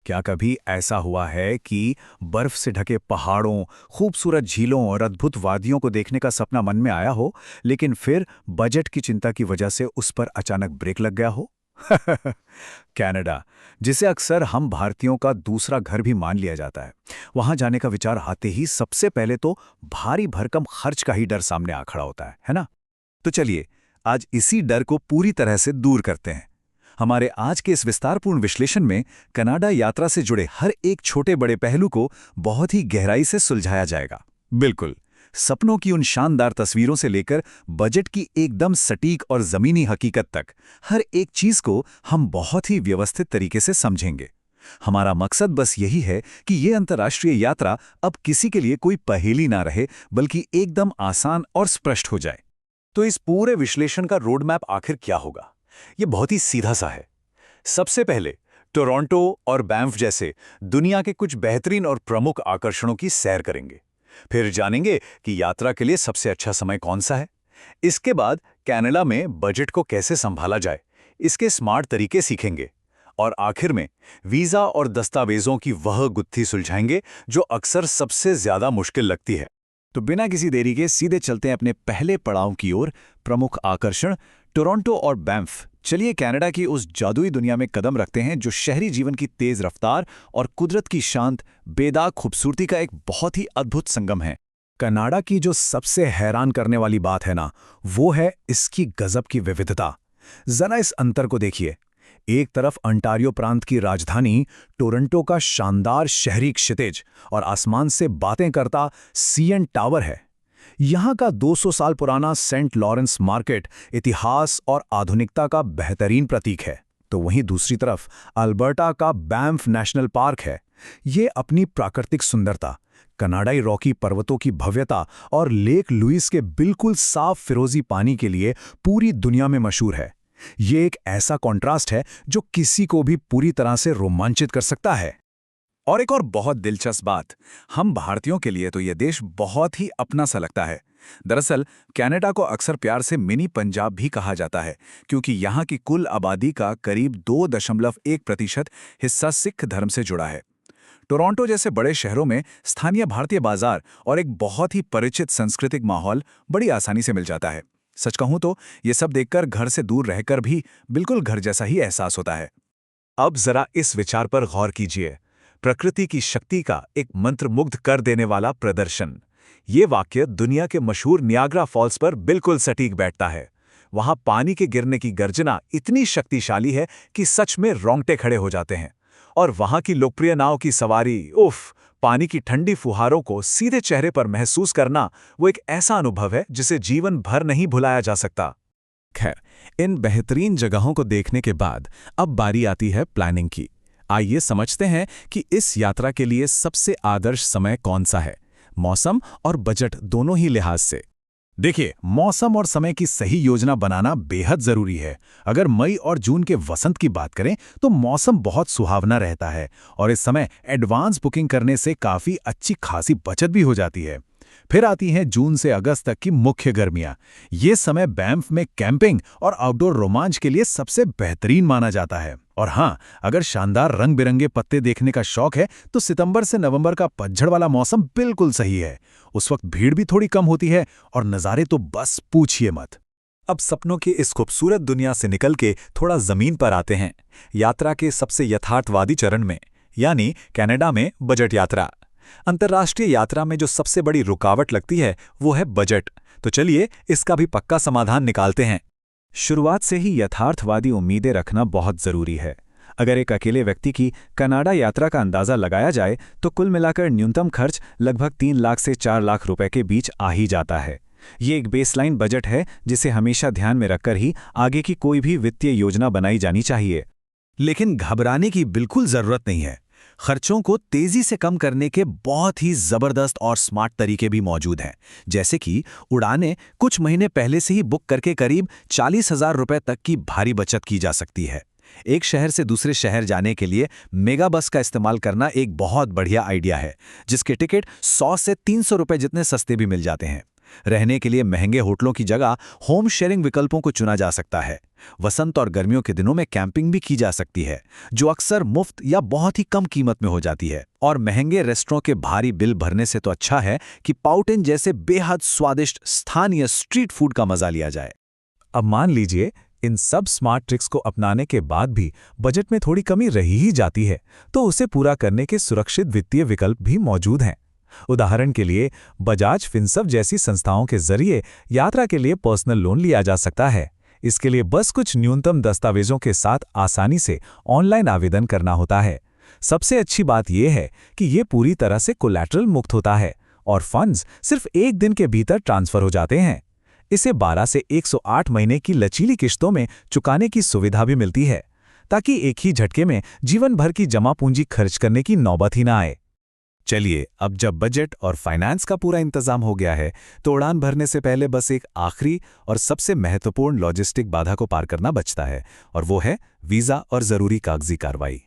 क्या कभी ऐसा हुआ है कि बर्फ से ढके पहाड़ों, खूबसूरत झीलों और अद्भुत वादियों को देखने का सपना मन में आया हो, लेकिन फिर बजट की चिंता की वजह से उस पर अचानक ब्रेक लग गया हो? कनाडा, जिसे अक्सर हम भारतीयों का दूसरा घर भी मान लिया जाता है, वहां जाने का विचार आते ही सबसे पहले तो भारी भरकम खर्च का ही डर सामने आ खड़ा होता है ना? तो चलिए, आज इसी डर को पूरी तरह से दूर करते हैं। हमारे आज के इस विस्तारपूर्ण विश्लेषण में कनाडा यात्रा से जुड़े हर एक छोटे बड़े पहलू को बहुत ही गहराई से सुलझाया जाएगा। बिल्कुल, सपनों की उन शानदार तस्वीरों से लेकर बजट की एकदम सटीक और जमीनी हकीकत तक, हर एक चीज को हम बहुत ही व्यवस्थित तरीके से समझेंगे। हमारा मकसद बस यही है कि ये अंतर्राष्ट्रीय यात्रा अब किसी के लिए कोई पहेली ना रहे, बल्कि एकदम आसान और स्पष्ट हो जाए। तो इस पूरे विश्लेषण का रोड मैप आखिर क्या होगा? ये बहुत ही सीधा सा है। सबसे पहले टोरंटो और बैंफ जैसे दुनिया के कुछ बेहतरीन और प्रमुख आकर्षणों की सैर करेंगे। फिर जानेंगे कि यात्रा के लिए सबसे अच्छा समय कौन सा है। इसके बाद कनाडा में बजट को कैसे संभाला जाए, इसके स्मार्ट तरीके सीखेंगे। और आखिर में वीजा और दस्तावेजों की वह गुत्थी सुलझाएंगे जो अक्सर सबसे ज्यादा मुश्किल लगती है। तो बिना किसी देरी के सीधे चलते हैं अपने पहले पड़ाव की ओर, प्रमुख आकर्षण टोरंटो और बैंफ। चलिए कनाडा की उस जादुई दुनिया में कदम रखते हैं जो शहरी जीवन की तेज रफ्तार और कुदरत की शांत बेदाग खूबसूरती का एक बहुत ही अद्भुत संगम है। कनाडा की जो सबसे हैरान करने वाली बात है ना, वो है इसकी गजब की विविधता। जरा इस अंतर को देखिए। एक तरफ अंटारियो प्रांत की राजधानी टोरंटो का शानदार शहरी क्षितिज और आसमान से बातें करता सीएन टावर है। यहाँ का 200 साल पुराना सेंट लॉरेंस मार्केट इतिहास और आधुनिकता का बेहतरीन प्रतीक है। तो वहीं दूसरी तरफ अल्बर्टा का बैंफ नेशनल पार्क है। ये अपनी प्राकृतिक सुंदरता, कनाडाई रॉकी पर्वतों की भव्यता और लेक लुइस के बिल्कुल साफ फिरोजी पानी के लिए पूरी दुनिया में मशहूर है। ये एक ऐसा कॉन्ट्रास्ट है जो किसी को भी पूरी तरह से रोमांचित कर सकता है। और एक और बहुत दिलचस्प बात, हम भारतीयों के लिए तो यह देश बहुत ही अपना सा लगता है। दरअसल कनाडा को अक्सर प्यार से मिनी पंजाब भी कहा जाता है, क्योंकि यहाँ की कुल आबादी का करीब 2.1% हिस्सा सिख धर्म से जुड़ा है। टोरंटो जैसे बड़े शहरों में स्थानीय भारतीय बाजार और एक बहुत ही परिचित सांस्कृतिक माहौल बड़ी आसानी से मिल जाता है। सच कहूं तो ये सब देखकर घर से दूर रहकर भी बिल्कुल घर जैसा ही एहसास होता है। अब जरा इस विचार पर गौर कीजिए। प्रकृति की शक्ति का एक मंत्रमुग्ध कर देने वाला प्रदर्शन। ये वाक्य दुनिया के मशहूर नियाग्रा फॉल्स पर बिल्कुल सटीक बैठता है। वहां पानी के गिरने की गर्जना इतनी शक्तिशाली है कि सच में रोंगटे खड़े हो जाते हैं। और वहां की लोकप्रिय नाव की सवारी, उफ, पानी की ठंडी फुहारों को सीधे चेहरे पर महसूस करना, वो एक ऐसा अनुभव है जिसे जीवन भर नहीं भुलाया जा सकता। खैर, इन बेहतरीन जगहों को देखने के बाद अब बारी आती है प्लानिंग की। आइए समझते हैं कि इस यात्रा के लिए सबसे आदर्श समय कौन सा है, मौसम और बजट दोनों ही लिहाज से। देखिए, मौसम और समय की सही योजना बनाना बेहद जरूरी है। अगर मई और जून के वसंत की बात करें तो मौसम बहुत सुहावना रहता है और इस समय एडवांस बुकिंग करने से काफी अच्छी खासी बचत भी हो जाती है। फिर आती हैं जून से अगस्त तक की मुख्य गर्मियां। ये समय बैंफ में कैंपिंग और आउटडोर रोमांच के लिए सबसे बेहतरीन माना जाता है। और हाँ, अगर शानदार रंग बिरंगे पत्ते देखने का शौक है तो सितंबर से नवंबर का पतझड़ वाला मौसम बिल्कुल सही है। उस वक्त भीड़ भी थोड़ी कम होती है और नज़ारे तो बस पूछिए मत। अब सपनों की इस खूबसूरत दुनिया से निकल के थोड़ा जमीन पर आते हैं, यात्रा के सबसे यथार्थवादी चरण में, यानी कनाडा में बजट यात्रा। अंतर्राष्ट्रीय यात्रा में जो सबसे बड़ी रुकावट लगती है वो है बजट। तो चलिए इसका भी पक्का समाधान निकालते हैं। शुरुआत से ही यथार्थवादी उम्मीदें रखना बहुत जरूरी है। अगर एक अकेले व्यक्ति की कनाडा यात्रा का अंदाजा लगाया जाए तो कुल मिलाकर न्यूनतम खर्च लगभग 3 लाख से 4 लाख रुपए के बीच आ ही जाता है। ये एक बेसलाइन बजट है जिसे हमेशा ध्यान में रखकर ही आगे की कोई भी वित्तीय योजना बनाई जानी चाहिए। लेकिन घबराने की बिल्कुल जरूरत नहीं है। खर्चों को तेजी से कम करने के बहुत ही जबरदस्त और स्मार्ट तरीके भी मौजूद हैं। जैसे कि उड़ानें कुछ महीने पहले से ही बुक करके करीब 40,000 रुपए तक की भारी बचत की जा सकती है। एक शहर से दूसरे शहर जाने के लिए मेगा बस का इस्तेमाल करना एक बहुत बढ़िया आइडिया है, जिसके टिकट 100 से 300 रुपए जितने सस्ते भी मिल जाते हैं। रहने के लिए महंगे होटलों की जगह होम शेयरिंग विकल्पों को चुना जा सकता है। वसंत और गर्मियों के दिनों में कैंपिंग भी की जा सकती है, जो अक्सर मुफ्त या बहुत ही कम कीमत में हो जाती है। और महंगे रेस्टोरेंट के भारी बिल भरने से तो अच्छा है कि पाउटिन जैसे बेहद स्वादिष्ट स्थानीय स्ट्रीट फूड का मजा लिया जाए। अब मान लीजिए इन सब स्मार्ट ट्रिक्स को अपनाने के बाद भी बजट में थोड़ी कमी रही ही जाती है, तो उसे पूरा करने के सुरक्षित वित्तीय विकल्प भी मौजूद हैं। उदाहरण के लिए बजाज फिनसर्व जैसी संस्थाओं के जरिए यात्रा के लिए पर्सनल लोन लिया जा सकता है। इसके लिए बस कुछ न्यूनतम दस्तावेजों के साथ आसानी से ऑनलाइन आवेदन करना होता है। सबसे अच्छी बात यह है कि ये पूरी तरह से कोलैटरल मुक्त होता है और फंड्स सिर्फ 1 दिन के भीतर ट्रांसफर हो जाते हैं। इसे 12 से 108 महीने की लचीली किश्तों में चुकाने की सुविधा भी मिलती है, ताकि एक ही झटके में जीवन भर की जमा पूंजी खर्च करने की नौबत ही ना आए। चलिए, अब जब बजट और फाइनेंस का पूरा इंतजाम हो गया है, तो उड़ान भरने से पहले बस एक आखिरी और सबसे महत्वपूर्ण लॉजिस्टिक बाधा को पार करना बचता है, और वो है वीज़ा और ज़रूरी कागजी कार्रवाई।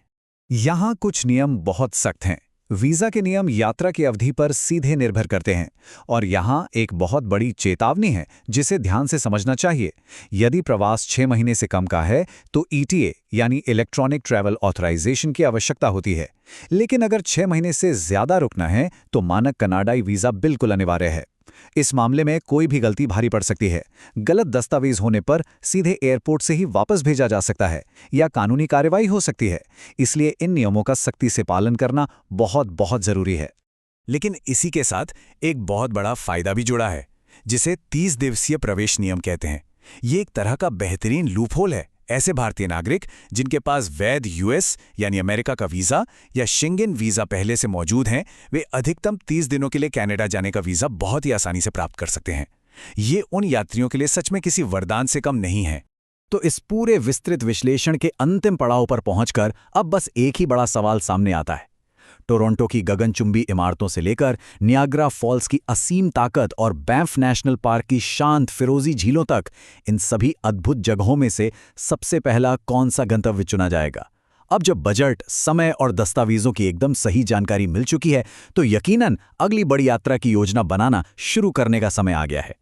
यहाँ कुछ नियम बहुत सख्त हैं। वीज़ा के नियम यात्रा की अवधि पर सीधे निर्भर करते हैं, और यहाँ एक बहुत बड़ी चेतावनी है जिसे ध्यान से समझना चाहिए। यदि प्रवास 6 महीने से कम का है तो ETA यानी इलेक्ट्रॉनिक ट्रैवल ऑथराइजेशन की आवश्यकता होती है, लेकिन अगर 6 महीने से ज़्यादा रुकना है तो मानक कनाडाई वीज़ा बिल्कुल अनिवार्य है। इस मामले में कोई भी गलती भारी पड़ सकती है। गलत दस्तावेज होने पर सीधे एयरपोर्ट से ही वापस भेजा जा सकता है या कानूनी कार्रवाई हो सकती है। इसलिए इन नियमों का सख्ती से पालन करना बहुत बहुत जरूरी है। लेकिन इसी के साथ एक बहुत बड़ा फायदा भी जुड़ा है, जिसे 30 दिवसीय प्रवेश नियम कहते हैं। ये एक तरह का बेहतरीन लूपहोल है। ऐसे भारतीय नागरिक जिनके पास वैध US यानी अमेरिका का वीज़ा या शेंगेन वीज़ा पहले से मौजूद हैं, वे अधिकतम 30 दिनों के लिए कनाडा जाने का वीज़ा बहुत ही आसानी से प्राप्त कर सकते हैं। ये उन यात्रियों के लिए सच में किसी वरदान से कम नहीं है। तो इस पूरे विस्तृत विश्लेषण के अंतिम पड़ाव पर पहुंचकर अब बस एक ही बड़ा सवाल सामने आता है। टोरंटो की गगनचुंबी इमारतों से लेकर नियाग्रा फॉल्स की असीम ताकत और बैंफ नेशनल पार्क की शांत फिरोजी झीलों तक, इन सभी अद्भुत जगहों में से सबसे पहला कौन सा गंतव्य चुना जाएगा? अब जब बजट, समय और दस्तावेजों की एकदम सही जानकारी मिल चुकी है, तो यकीनन अगली बड़ी यात्रा की योजना बनाना शुरू करने का समय आ गया है।